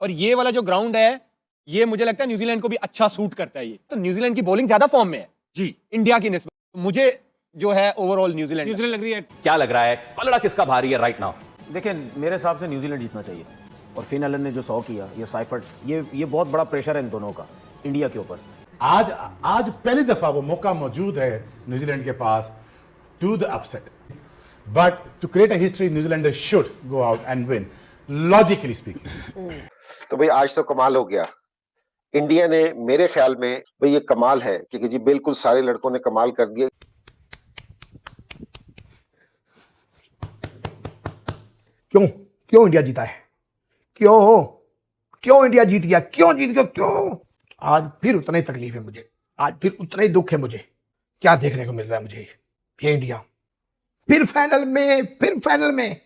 और ये वाला जो ग्राउंड है ये मुझे लगता है न्यूजीलैंड को भी अच्छा सूट करता है। ये तो न्यूजीलैंड की बॉलिंग ज्यादा फॉर्म में है जी इंडिया की निस्बत। मुझे जो है ओवरऑल न्यूजीलैंड लग रही है। क्या लग रहा है पलड़ा किसका भारी है राइट नाउ? देखिए मेरे हिसाब से न्यूजीलैंड जीतना चाहिए और फिन एलन ने जो 100 किया, ये साइफर्ट, ये बहुत बड़ा प्रेशर है इन दोनों का इंडिया के ऊपर। आज पहली दफा वो मौका मौजूद है न्यूजीलैंड के पास to the upset, but to create a history New Zealander should go out and win logically speaking. तो भाई आज तो कमाल हो गया इंडिया ने, मेरे ख्याल में भाई ये कमाल है क्योंकि जी बिल्कुल सारे लड़कों ने कमाल कर दिया। क्यों इंडिया जीता है? क्यों इंडिया जीत गया? क्यों? आज फिर उतना ही तकलीफ है मुझे, आज फिर उतना ही दुख है मुझे। क्या देखने को मिल रहा है मुझे? ये इंडिया फिर फाइनल में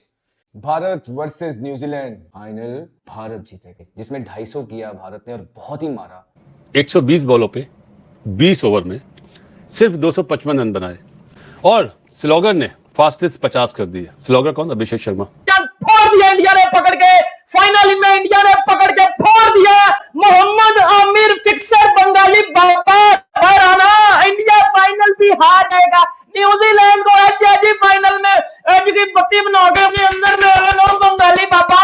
Bharat versus New Zealand final Bharat जीतेगा, जिसमें 250 किया भारत ने और बहुत ही मारा। 120 बॉलों पे 20 ओवर में सिर्फ 255 रन बनाए और स्लोगर ने फास्टेस्ट 50 कर दिए। स्लोगर कौन? अभिषेक शर्मा। फोड़ दिया इंडिया ने पकड़ के, फाइनल में इंडिया ने पकड़ के फोड़ दिया। मोहम्मद आमिर फिक्सर बंगाली बाबा हराना, इंडिया फाइनल भी हार जाएगा। न्यूजीलैंड को एचजी फाइनल में एच की बत्ती बनाओगे अपने अंदर में बंगाली बाबा।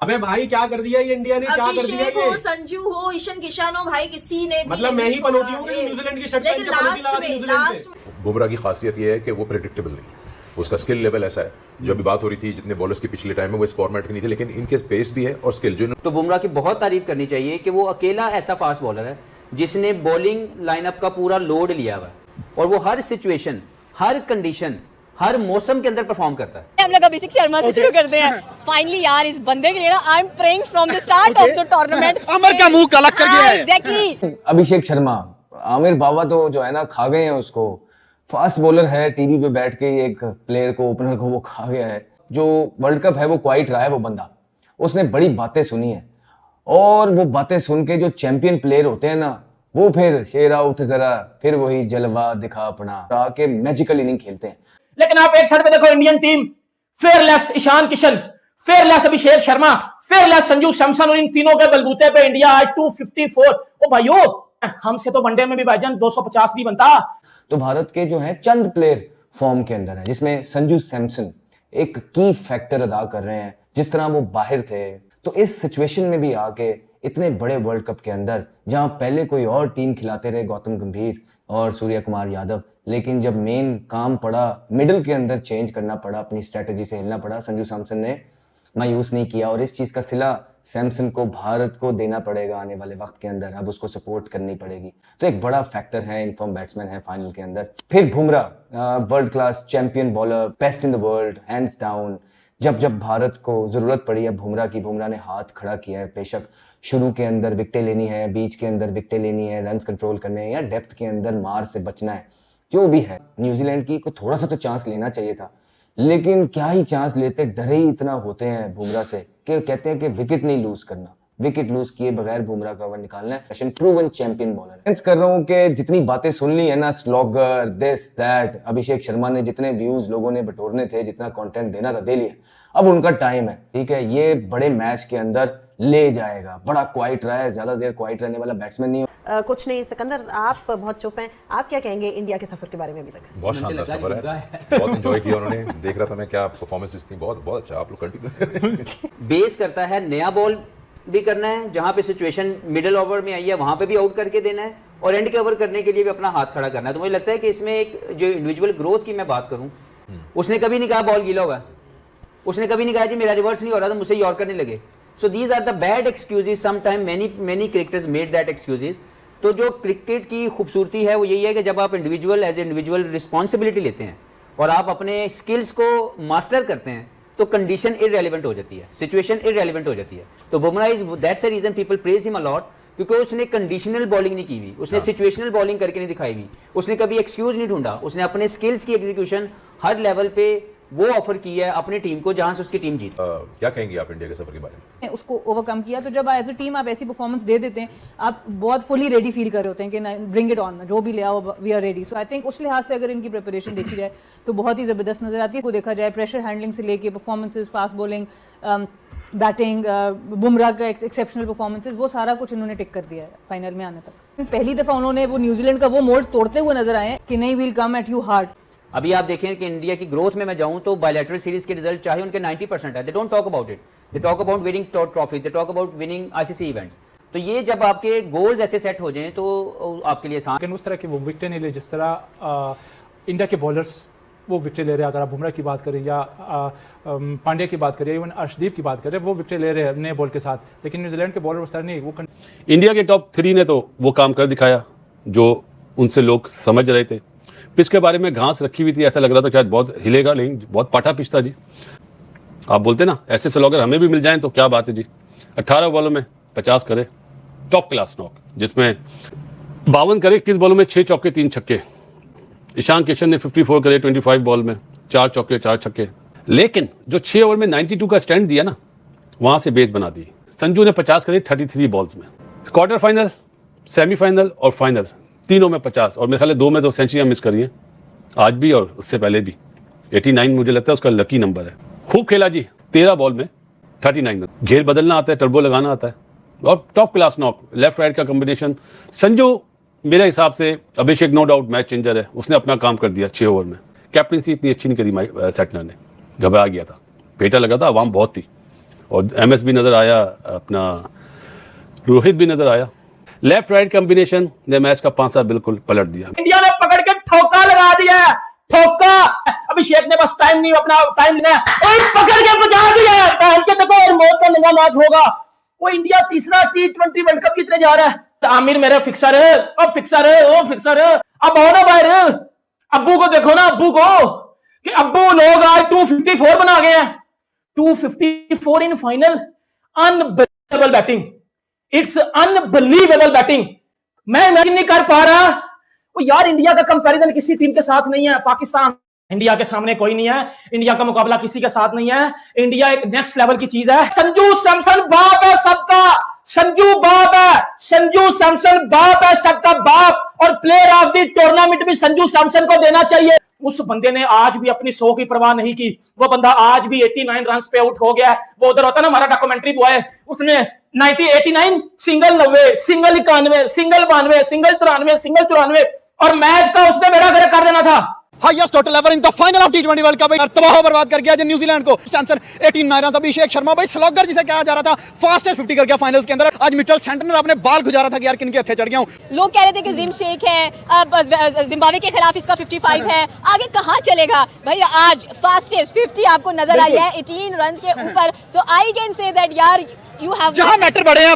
अबे भाई क्या कर दिया ये इंडिया ने, क्या कर दिया ये? संजू हो, ईशान किशन हो, भाई किसी ने मतलब मैं ही पनौती हूँ कि न्यूजीलैंड की शर्ट लेकिन लास्ट में बुमराह की खासियत ये है कि वो प्रेडिक्टेबल नहीं, उसका स्किल लेवल ऐसा है। जो अभी बात हो रही थी जितने बॉलर्स के पिछले टाइम में वो इस फॉर्मेट के नहीं थे, लेकिन इनके पेस भी है और स्किल जो। तो बुमराह की बहुत तारीफ करनी चाहिए कि वो अकेला ऐसा फास्ट बॉलर है जिसने बॉलिंग लाइनअप का पूरा लोड लिया हुआ और वो हर सिचुएशन, हर कंडीशन, हर मौसम के अंदर परफॉर्म करता है। हम लोग अभिषेक शर्मा से शुरू करते हैं। फाइनली यार इस बंदे के लिए ना I am praying from the start of the tournament. Amar का मुंह काला कर गया है। एग्जैक्टली। अभिषेक शर्मा, आमिर बाबा तो जो है ना खा गए हैं उसको। फास्ट बॉलर है, टीवी पे बैठ के एक प्लेयर को, ओपनर को वो खा गया है। जो वर्ल्ड कप है वो क्वाइट रहा है वो बंदा, उसने बड़ी बातें सुनी है और वो बातें सुन के जो चैंपियन प्लेयर होते हैं ना वो फिर शेर आउट जरा, फिर वही जलवा दिखा अपना, आके मैजिकल इनिंग खेलते हैं। लेकिन आप एक साइड पे देखो Indian team, fearless Ishan Kishan, fearless Abhishek Sharma, fearless Sanju Samson, और इन तीनों के बलबूते पे इंडिया आज 254। ओ भाइयों, हमसे तो वनडे में भी भाईजान 250 भी बनता। तो भारत के जो है चंद प्लेयर फॉर्म के अंदर है, जिसमें संजू सैमसन एक की फैक्टर अदा कर रहे हैं। जिस तरह वो बाहर थे, तो इस सिचुएशन में भी आके इतने बड़े वर्ल्ड कप के अंदर, जहां पहले कोई और टीम खिलाते रहे, गौतम गंभीर और सूर्य कुमार यादव, लेकिन जब मेन काम पड़ा, मिडिल के अंदर चेंज करना पड़ा, अपनी स्ट्रेटेजी से हिलना पड़ा, संजू सैमसन ने मायूस नहीं किया। और इस चीज का सिला सैमसन को, भारत को देना पड़ेगा आने वाले वक्त के अंदर। अब उसको सपोर्ट करनी पड़ेगी। तो एक बड़ा फैक्टर है, इनफॉर्म बैट्समैन है फाइनल के अंदर। फिर Bumrah, world class champion bowler, best in the world, hands down. जब भारत को जरूरत पड़ी है बुमराह की, बुमराह ने हाथ खड़ा किया है। बेशक शुरू के अंदर विकेटें लेनी है, बीच के अंदर विकेटें लेनी है, रन्स कंट्रोल करने हैं, या डेप्थ के अंदर मार से बचना है, जो भी है। न्यूजीलैंड की को थोड़ा सा तो चांस लेना चाहिए था, लेकिन क्या ही चांस लेते, डरे ही इतना होते हैं बुमराह से कि कहते हैं कि विकेट नहीं लूज करना। विकेट लूज किए बगैर बुमराह का ओवर निकालना है। प्रूवन चैंपियन बॉलर कर रहा हूँ कि जितनी बातें सुन ली है ना, slogger, this that, Abhishek Sharma ने जितने व्यूज लोगों ने बटोरने थे, जितना कंटेंट देना था दे लिया। अब उनका टाइम है, ठीक है। ये बड़े मैच के अंदर ले जाएगा। बड़ा क्वाइट रहा है, ज्यादा देर क्वाइट रहने वाला बैट्समैन नहीं हो। कुछ नहीं सिकंदर, आप बहुत चुप हैं, आप क्या कहेंगे इंडिया के सफर के बारे में? अभी तक बहुत शानदार सफर है, बहुत एंजॉय किया उन्होंने। देख रहा था मैं क्या परफॉर्मेंसेस थी, बहुत बहुत अच्छा। आप लोग कंटिन्यू बेस करता है, नया बॉल भी करना है, जहां पे सिचुएशन मिडिल ओवर में आई है वहां पे भी आउट करके देना है, और एंड के ओवर करने के लिए भी अपना हाथ खड़ा करना है। तो मुझे लगता है कि इसमें एक जो इंडिविजुअल ग्रोथ की मैं बात करूं, उसने कभी नहीं कहा बॉल गीला होगा, उसने कभी नहीं कहा जी मेरा रिवर्स नहीं हो रहा था, मुझसे यॉर्कर नहीं लगे। So these are the bad excuses. Sometimes many cricketers made that excuses. तो जो क्रिकेट की खूबसूरती है वो यही है कि जब आप इंडिविजुअल एज इंडिविजुअल रिस्पॉन्सिबिलिटी लेते हैं और आप अपने स्किल्स को मास्टर करते हैं, तो कंडीशन इररेलेवेंट हो जाती है, सिचुएशन इररेलेवेंट हो जाती है। तो Bumrah is that's the reason people praise him a lot, क्योंकि उसने कंडीशनल बॉलिंग नहीं की हुई, उसने सिचुएशनल बॉलिंग करके नहीं दिखाई हुई, उसने कभी एक्सक्यूज नहीं ढूंढा, उसने अपने स्किल्स की एग्जीक्यूशन हर लेवल पे वो ऑफर की है अपनी टीम को जहां से उसकी टीम जीत। क्या कहेंगे आप इंडिया के सफर के बारे में? उसको ओवरकम किया, तो जब एज ए टीम आप ऐसी परफॉर्मेंस दे देते हैं, आप बहुत फुली रेडी फील कर रहे होते हैं कि ब्रिंग इट ऑन, जो भी ले आओ we are ready. So I think उस लिहाज से अगर इनकी प्रिपरेशन देखी जाए तो बहुत ही ज़बरदस्त नजर आती है। इसको देखा जाए प्रेशर हैंडलिंग से लेके performances, fast bowling, batting, Bumrah का एक्सेप्शनल परफॉर्मेंसेज, वो सारा कुछ इन्होंने टिक कर दिया है फाइनल में आने तक। पहली दफ़ा उन्होंने वो न्यूजीलैंड का वो मोड तोड़ते हुए नजर आए हैं कि नहीं, we'll come at you hard. अभी आप देखें कि इंडिया की ग्रोथ में मैं जाऊं तो बायलैटरल सीरीज के रिजल्ट चाहे उनके 90% है, they don't talk about it, they talk about winning trophy, they talk about winning ICC events. तो ये जब आपके गोल्स ऐसे सेट हो जाएं तो आपके लिए आसान। उस तरह के वो विकेट नहीं ले जिस तरह इंडिया के बॉलर्स वो विकेट ले रहे हैं। अगर आप बुमराह की बात करें या पांड्या की बात करें, इवन अर्शदीप की बात करें, वो विकेट ले रहे हैं नए बॉल के साथ, लेकिन न्यूजीलैंड के बॉलर उस तरह नहीं। वो इंडिया के टॉप 3 ने तो वो काम कर दिखाया जो उनसे लोग समझ रहे थे। पिच के बारे में घास रखी हुई थी, ऐसा लग रहा था शायद बहुत हिलेगा, लेकिन बहुत पाटा पिच था जी। आप बोलते ना ऐसे स्लोगर हमें भी मिल जाएं तो क्या बात है जी। 18 बॉलों में 50 करे, टॉप क्लास नॉक, जिसमें 52 करे 21 बॉलों में 6 चौके 3 छक्के। ईशान किशन ने 54 करे 25 बॉल में, 4 चौके 4 छक्के। लेकिन जो 6 ओवर में 92 का स्टैंड दिया ना, वहां से बेस बना दी। संजू ने 50 करे 33 बॉल्स में। क्वार्टर फाइनल, सेमीफाइनल और फाइनल तीनों में 50, और मेरे ख्याल 2 में तो सेंचुरियां मिस करी हैं आज भी और उससे पहले भी। 89 मुझे लगता है उसका लकी नंबर है। खूब खेला जी, 13 बॉल में 39 रन। घेर बदलना आता है, टर्बो लगाना आता है, और top class knock, left right का कॉम्बिनेशन। संजू मेरे हिसाब से, अभिषेक नो डाउट मैच चेंजर है, उसने अपना काम कर दिया 6 ओवर में। कैप्टनसी इतनी अच्छी नहीं करी सेटलर ने, घबरा गया था, पेटा लगा था, आवाम बहुत थी, और एमएस भी नजर आया, अपना रोहित भी नजर आया। लेफ्ट राइट कॉम्बिनेशन ने मैच का पांसा बिल्कुल पलट दिया। इंडिया ने पकड़ के ठोका लगा दिया, ठोका। अभिषेक ने बस टाइम नहीं, अपना टाइम लेना और पकड़ के बचा दिया। के देखो और मौत का लंगा मैच होगा। वो इंडिया तीसरा T20 वर्ल्ड कप जीतने जा रहा है। आमिर मेरा फिक्सर है, अब फिक्सर है, वो फिक्सर है। अब आओ ना बाहर, अब्बू को देखो ना, अब्बू को, कि अब्बू लोग आज 254 बना गए हैं। 254 in final, unbelievable batting, it's unbelievable batting. मैं इमेजिन नहीं कर पा रहा। वो यार इंडिया का कंपैरिजन किसी टीम के साथ नहीं है। पाकिस्तान इंडिया के सामने कोई नहीं है, इंडिया का मुकाबला किसी के साथ नहीं है। इंडिया एक नेक्स्ट लेवल की चीज है। संजू सैमसन बाप है सबका, संजू बाप है, संजू सैमसन बाप है सबका बाप, और प्लेयर ऑफ द टूर्नामेंट भी संजू सैमसन को देना चाहिए। उस बंदे ने आज भी अपनी 100 की परवाह नहीं की। वो बंदा आज भी 89 रन पे आउट हो गया है। वो उधर होता ना हमारा डॉक्यूमेंट्री बॉय, उसने 89 single 90, single 91, single 92, single 93, single 94, और मैच का उसने मेरा घर कर देना था। Highest total ever in the final of T20 world cup. तबाह बर्बाद कर गया न्यूजीलैंड को। सैमसन 89 रन। अभिषेक शर्मा भाई स्लॉगर जिसे कहा जा रहा था, फास्टेस्ट 50 कर गया फाइनल्स के अंदर। आज मिचेल सेंटनर अपने बाल गुजारा था कि यार किनके हत्थे चढ़ गया हूं। लोग कह रहे थे कि जिम शेख है, अब जिम्बाब्वे के खिलाफ इसका 55 है, आगे कहां चलेगा भाई। आज फास्टेस्ट 50 आपको नजर आई है 18 रन के ऊपर। सो आई कैन से दैट यार यू हैव जहां मैटर बढ़े हैं